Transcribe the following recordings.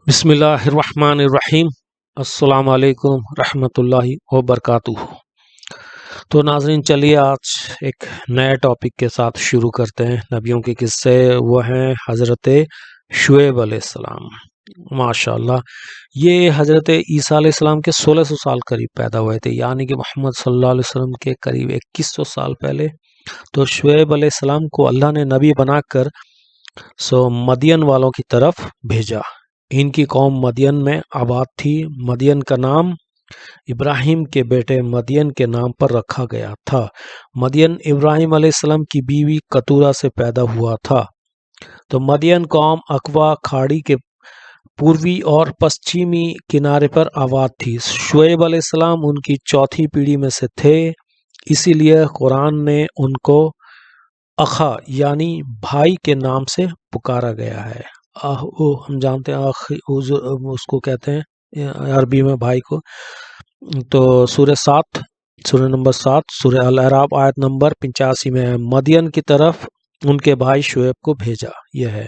बिस्मिल्लाहिर्रहमानिर्रहीम। अस्सलाम वालेकुम रहमतुल्लाहि व बरकातुहू। तो नाज़रीन, चलिए आज एक नए टॉपिक के साथ शुरू करते हैं। नबियों के किस्से वो हैं हज़रत शुएब अलैहिस्सलाम। माशाअल्लाह, ये हज़रत ईसा अलैहिस्सलाम के 1600 साल करीब पैदा हुए थे, यानी कि मोहम्मद सल्लल्लाहु अलैहि वसल्लम के करीब 2100 साल पहले। तो शुएब अलैहिस्सलाम को अल्लाह ने नबी बनाकर मदियन वालों की तरफ भेजा। इनकी कौम मदियन में आबाद थी। मदियन का नाम इब्राहिम के बेटे मदियन के नाम पर रखा गया था। मदियन इब्राहिम अलैहिस्सलाम की बीवी कतूरा से पैदा हुआ था। तो मदियन कौम अकवा खाड़ी के पूर्वी और पश्चिमी किनारे पर आबाद थी। शुएब अलैहिस्सलाम उनकी चौथी पीढ़ी में से थे, इसीलिए कुरान ने उनको अखा यानी भाई के नाम से पुकारा गया है। हम जानते हैं उसको कहते हैं अरबी में भाई को। तो सूरह नंबर 7 सूरह अल-अराफ आयत नंबर 85 में है, मदियन की तरफ उनके भाई शुएब को भेजा, यह है।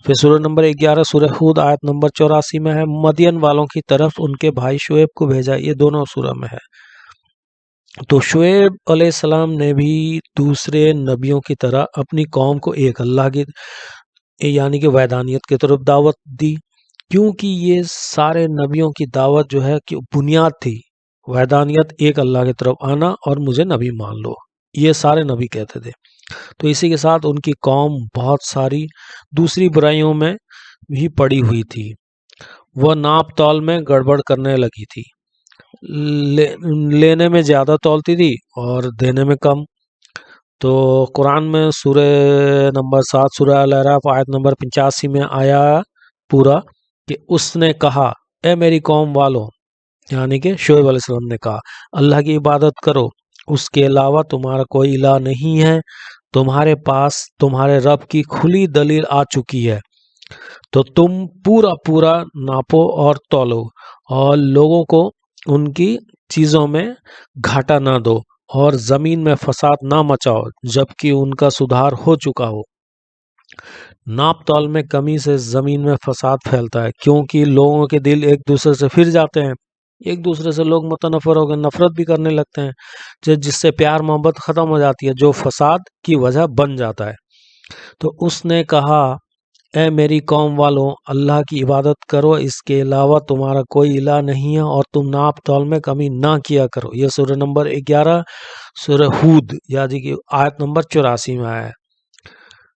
फिर सूरह नंबर 11 सूरह हूद आयत नंबर 84 में है, मदियन वालों की तरफ उनके भाई शुएब को भेजा। ये दोनों सूरह में है। तो शुएब अलैहिस्सलाम ने भी दूसरे नबियों की तरह अपनी कौम को एक अल्लाह की यानी कि वैदानियत की तरफ दावत दी, क्योंकि ये सारे नबियों की दावत जो है कि बुनियाद थी वैदानियत, एक अल्लाह की तरफ आना और मुझे नबी मान लो, ये सारे नबी कहते थे। तो इसी के साथ उनकी कौम बहुत सारी दूसरी बुराइयों में भी पड़ी हुई थी। वह नाप तौल में गड़बड़ करने लगी थी। लेने में ज़्यादा तौलती थी और देने में कम। तो कुरान में सूरह नंबर 7 सूरह अल-अराफ आयत नंबर 85 में आया पूरा कि उसने कहा, ए मेरी कौम वालों, यानी कि शुएब अलैहिस्सलाम ने कहा, अल्लाह की इबादत करो, उसके अलावा तुम्हारा कोई इलाह नहीं है। तुम्हारे पास तुम्हारे रब की खुली दलील आ चुकी है, तो तुम पूरा पूरा नापो और तौलो, और लोगों को उनकी चीज़ों में घाटा ना दो, और ज़मीन में फसाद ना मचाओ जबकि उनका सुधार हो चुका हो। नाप तौल में कमी से ज़मीन में फसाद फैलता है, क्योंकि लोगों के दिल एक दूसरे से फिर जाते हैं। एक दूसरे से लोग मुतनफ़र हो गए, नफ़रत भी करने लगते हैं, जिससे प्यार मोहब्बत ख़त्म हो जाती है, जो फसाद की वजह बन जाता है। तो उसने कहा, ए मेरी कौम वालों, अल्लाह की इबादत करो, इसके अलावा तुम्हारा कोई इलाह नहीं है, और तुम नाप तौल में कमी ना किया करो। यह सूरह नंबर 11 सूरह हूद यानी कि आयत नंबर 84 में आया है।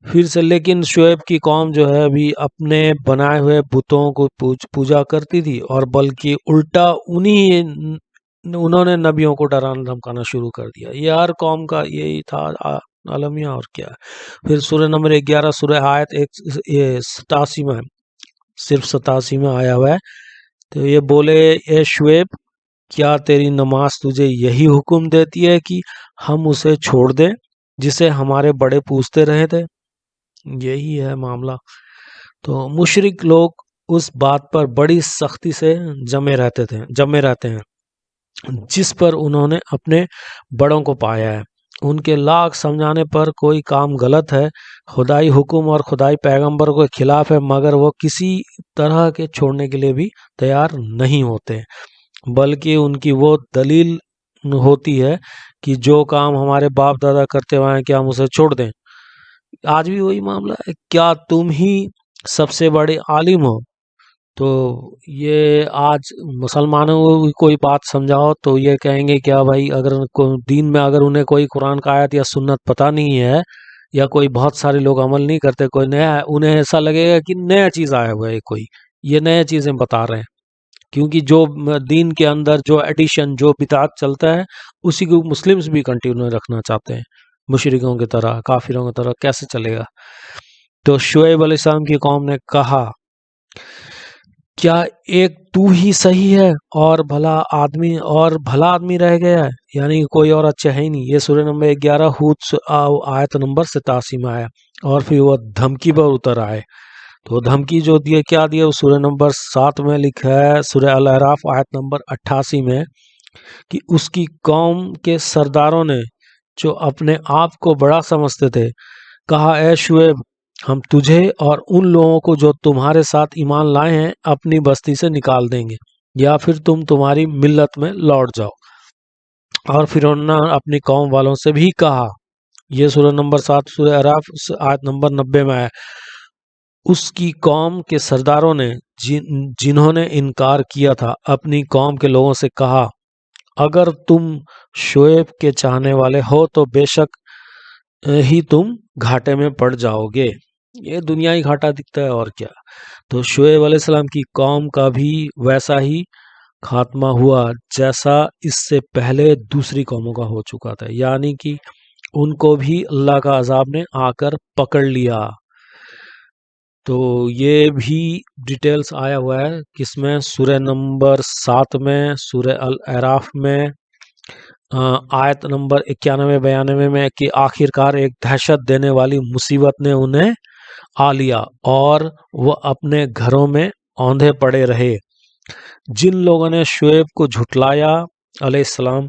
फिर से, लेकिन शुएब की कौम जो है अभी अपने बनाए हुए बुतों को पूजा करती थी, और बल्कि उल्टा उन्होंने नबियों को डराना धमकाना शुरू कर दिया। ये हर कौम का यही था आलमिया, और क्या। फिर सूरह नंबर 11 सूरह आयत 87 में, सिर्फ 87 में आया हुआ है। तो ये बोले, ए शुएब, क्या तेरी नमाज तुझे यही हुक्म देती है कि हम उसे छोड़ दें जिसे हमारे बड़े पूछते रहे थे? यही है मामला। तो मुशरिक लोग उस बात पर बड़ी सख्ती से जमे रहते हैं जिस पर उन्होंने अपने बड़ों को पाया है। उनके लाख समझाने पर कोई काम गलत है, खुदाई हुक्म और खुदाई पैगंबर के खिलाफ है, मगर वो किसी तरह के छोड़ने के लिए भी तैयार नहीं होते, बल्कि उनकी वो दलील होती है कि जो काम हमारे बाप दादा करते हुए हैं, क्या हम उसे छोड़ दें? आज भी वही मामला है, क्या तुम ही सबसे बड़े आलिम हो? तो ये आज मुसलमानों को कोई बात समझाओ तो ये कहेंगे, क्या भाई, अगर दीन में अगर उन्हें कोई कुरान का आयत या सुन्नत पता नहीं है, या कोई बहुत सारे लोग अमल नहीं करते, कोई नया है, उन्हें ऐसा लगेगा कि नया चीज़ आया हुआ है, कोई ये नया चीज़ें बता रहे हैं। क्योंकि जो दीन के अंदर जो एडिशन, जो बिदात चलता है, उसी को मुस्लिम्स भी कंटिन्यू रखना चाहते हैं। मुशरिकों की तरह, काफिरों की तरह कैसे चलेगा? तो शुएब अलैहिस्सलाम की कौम ने कहा, क्या एक तू ही सही है और भला आदमी रह गया है, यानी कोई और अच्छा है ही नहीं। ये सूरह नंबर 11 हूद आयत नंबर 87 में आया। और फिर वह धमकी पर उतर आए। तो धमकी जो दिए, क्या दिया, उस सूरह नंबर 7 में लिखा है, सूरह अल-अराफ आयत नंबर 88 में, कि उसकी कौम के सरदारों ने, जो अपने आप को बड़ा समझते थे, कहा, ए शुएब, हम तुझे और उन लोगों को जो तुम्हारे साथ ईमान लाए हैं अपनी बस्ती से निकाल देंगे, या फिर तुम तुम्हारी मिल्लत में लौट जाओ। और फिर उन्होंने अपनी कौम वालों से भी कहा, ये सूरह नंबर 7 सूरह अराफ आयत नंबर 90 में है, उसकी कौम के सरदारों ने जिन्होंने इनकार किया था अपनी कौम के लोगों से कहा, अगर तुम शोएब के चाहने वाले हो तो बेशक ही तुम घाटे में पड़ जाओगे। ये दुनियाई घाटा दिखता है और क्या। तो शोएब अलैहिस्सलाम की कौम का भी वैसा ही खात्मा हुआ जैसा इससे पहले दूसरी कौमों का हो चुका था, यानी कि उनको भी अल्लाह का अजाब ने आकर पकड़ लिया। तो ये भी डिटेल्स आया हुआ है किसमें, सूरह नंबर 7 में, सूरह अल अराफ में, आयत नंबर 91-92 में, कि आखिरकार एक दहशत देने वाली मुसीबत ने उन्हें आ लिया और वह अपने घरों में औंधे पड़े रहे। जिन लोगों ने शुएब को झुटलाया अलैहिस्सलाम,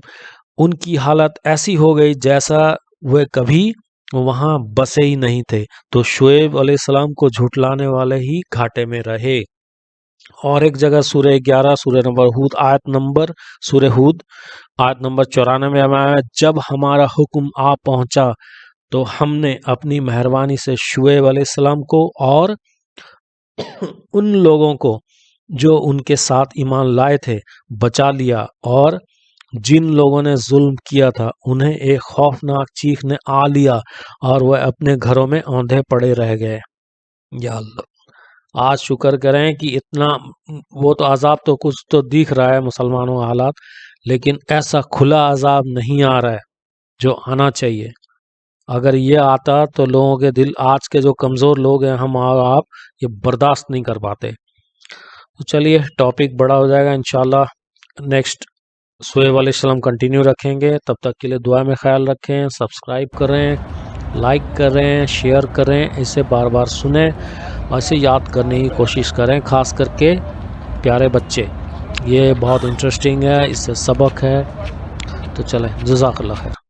उनकी हालत ऐसी हो गई जैसा वे कभी वहां बसे ही नहीं थे। तो शुएब अलैहिस्सलाम को झुटलाने वाले ही घाटे में रहे। और एक जगह सूरह 11 सूरह नंबर हूद आयत नंबर सूरह हूद आयत नंबर 94 में आया, जब हमारा हुक्म आ पहुंचा तो हमने अपनी मेहरबानी से शुएब अलैहिस्सलाम को और उन लोगों को जो उनके साथ ईमान लाए थे बचा लिया, और जिन लोगों ने जुल्म किया था उन्हें एक खौफनाक चीख ने आ लिया और वह अपने घरों में औंधे पड़े रह गए। या अल्लाह, आज शुक्र करें कि इतना, वो तो अजाब तो कुछ तो दिख रहा है मुसलमानों का हालात, लेकिन ऐसा खुला अजाब नहीं आ रहा है जो आना चाहिए। अगर ये आता तो लोगों के दिल, आज के जो कमज़ोर लोग हैं हम और आप, ये बर्दाश्त नहीं कर पाते। तो चलिए, टॉपिक बड़ा हो जाएगा इंशाल्लाह, नेक्स्ट शुएब अलैहिस्सलाम कंटिन्यू रखेंगे। तब तक के लिए दुआ में ख्याल रखें, सब्सक्राइब करें, लाइक करें, शेयर करें, इसे बार बार सुनें और इसे याद करने की कोशिश करें, ख़ास करके प्यारे बच्चे। ये बहुत इंटरेस्टिंग है, इससे सबक है। तो चलें, जज़ाकल्लाह खैर।